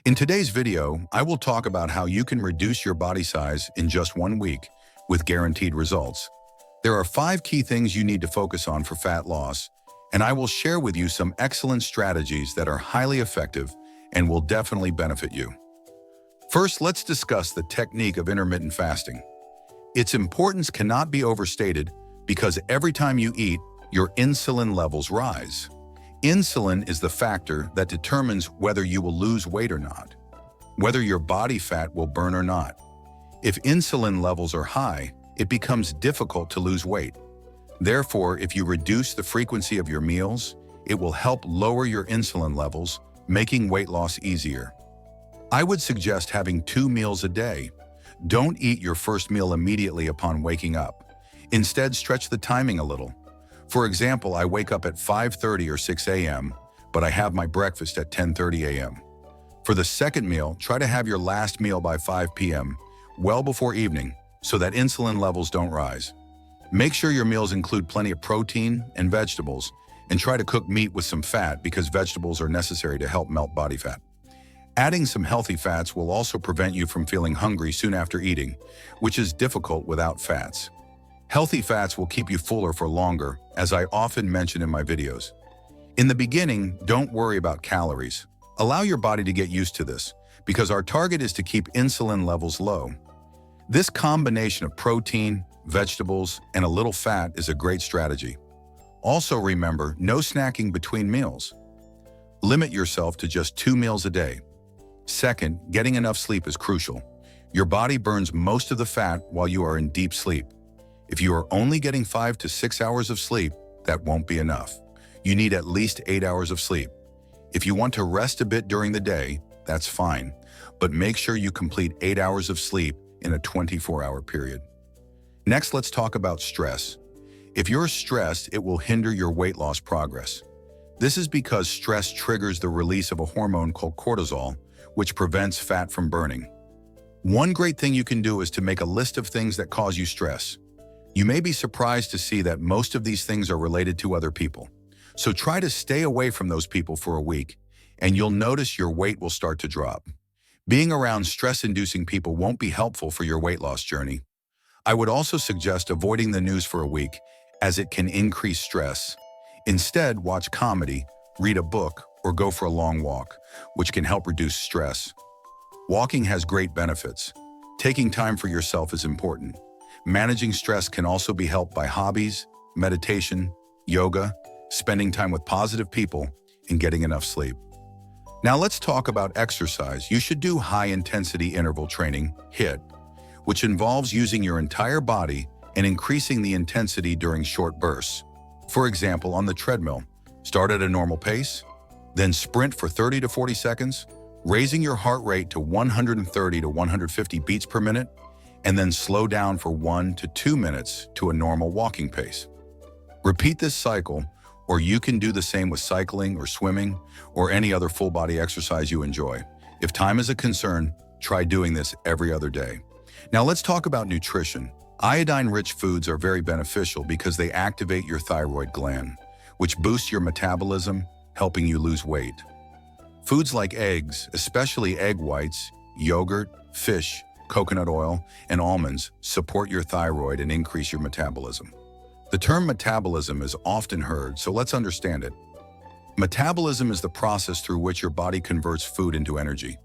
In today's video, I will talk about how you can reduce your body size in just 1 week with guaranteed results. There are 5 key things you need to focus on for fat loss, and I will share with you some excellent strategies that are highly effective and will definitely benefit you. First, let's discuss the technique of intermittent fasting. Its importance cannot be overstated because every time you eat, your insulin levels rise. Insulin is the factor that determines whether you will lose weight or not, whether your body fat will burn or not. If insulin levels are high, it becomes difficult to lose weight. Therefore, if you reduce the frequency of your meals, it will help lower your insulin levels, making weight loss easier. I would suggest having 2 meals a day. Don't eat your first meal immediately upon waking up. Instead, stretch the timing a little. For example, I wake up at 5:30 or 6 a.m., but I have my breakfast at 10:30 a.m. For the second meal, try to have your last meal by 5 p.m., well before evening, so that insulin levels don't rise. Make sure your meals include plenty of protein and vegetables, and try to cook meat with some fat because vegetables are necessary to help melt body fat. Adding some healthy fats will also prevent you from feeling hungry soon after eating, which is difficult without fats. Healthy fats will keep you fuller for longer, as I often mention in my videos. In the beginning, don't worry about calories. Allow your body to get used to this, because our target is to keep insulin levels low. This combination of protein, vegetables, and a little fat is a great strategy. Also remember, no snacking between meals. Limit yourself to just 2 meals a day. Second, getting enough sleep is crucial. Your body burns most of the fat while you are in deep sleep. If you are only getting 5 to 6 hours of sleep, that won't be enough. You need at least 8 hours of sleep. If you want to rest a bit during the day, that's fine, but make sure you complete 8 hours of sleep in a 24-hour period. Next, let's talk about stress. If you're stressed, it will hinder your weight loss progress. This is because stress triggers the release of a hormone called cortisol, which prevents fat from burning. One great thing you can do is to make a list of things that cause you stress. You may be surprised to see that most of these things are related to other people. So try to stay away from those people for a week, and you'll notice your weight will start to drop. Being around stress-inducing people won't be helpful for your weight loss journey. I would also suggest avoiding the news for a week, as it can increase stress. Instead, watch comedy, read a book, or go for a long walk, which can help reduce stress. Walking has great benefits. Taking time for yourself is important. Managing stress can also be helped by hobbies, meditation, yoga, spending time with positive people, and getting enough sleep. Now let's talk about exercise. You should do high-intensity interval training, HIIT, which involves using your entire body and increasing the intensity during short bursts. For example, on the treadmill, start at a normal pace, then sprint for 30 to 40 seconds, raising your heart rate to 130 to 150 beats per minute, and then slow down for 1 to 2 minutes to a normal walking pace. Repeat this cycle, or you can do the same with cycling or swimming or any other full-body exercise you enjoy. If time is a concern, try doing this every other day. Now let's talk about nutrition. Iodine-rich foods are very beneficial because they activate your thyroid gland, which boosts your metabolism, helping you lose weight. Foods like eggs, especially egg whites, yogurt, fish, coconut oil, and almonds support your thyroid and increase your metabolism. The term metabolism is often heard, so let's understand it. Metabolism is the process through which your body converts food into energy.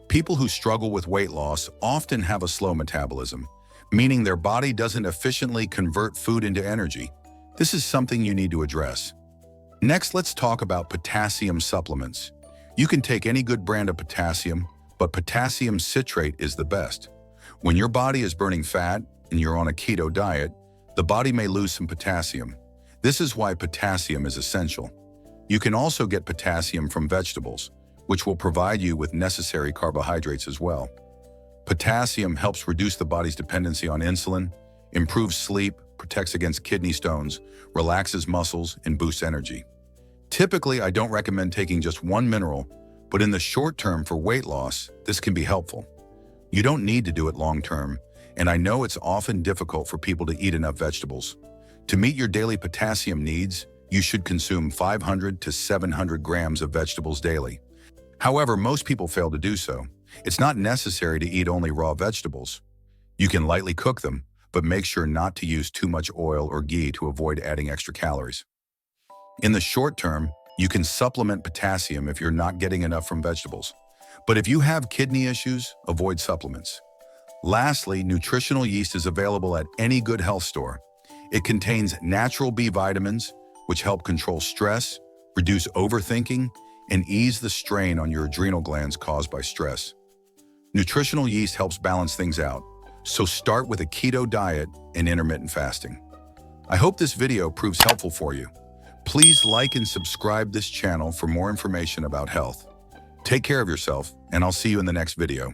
People who struggle with weight loss often have a slow metabolism, meaning their body doesn't efficiently convert food into energy. This is something you need to address. Next, let's talk about potassium supplements. You can take any good brand of potassium, but potassium citrate is the best. When your body is burning fat and you're on a keto diet, the body may lose some potassium. This is why potassium is essential. You can also get potassium from vegetables, which will provide you with necessary carbohydrates as well. Potassium helps reduce the body's dependency on insulin, improves sleep, protects against kidney stones, relaxes muscles, and boosts energy. Typically, I don't recommend taking just one mineral, but in the short term for weight loss, this can be helpful. You don't need to do it long term, and I know it's often difficult for people to eat enough vegetables. To meet your daily potassium needs, you should consume 500 to 700 grams of vegetables daily. However, most people fail to do so. It's not necessary to eat only raw vegetables. You can lightly cook them, but make sure not to use too much oil or ghee to avoid adding extra calories. In the short term, you can supplement potassium if you're not getting enough from vegetables. But if you have kidney issues, avoid supplements. Lastly, nutritional yeast is available at any good health store. It contains natural B vitamins, which help control stress, reduce overthinking, and ease the strain on your adrenal glands caused by stress. Nutritional yeast helps balance things out, so start with a keto diet and intermittent fasting. I hope this video proves helpful for you. Please like and subscribe this channel for more information about health. Take care of yourself, and I'll see you in the next video.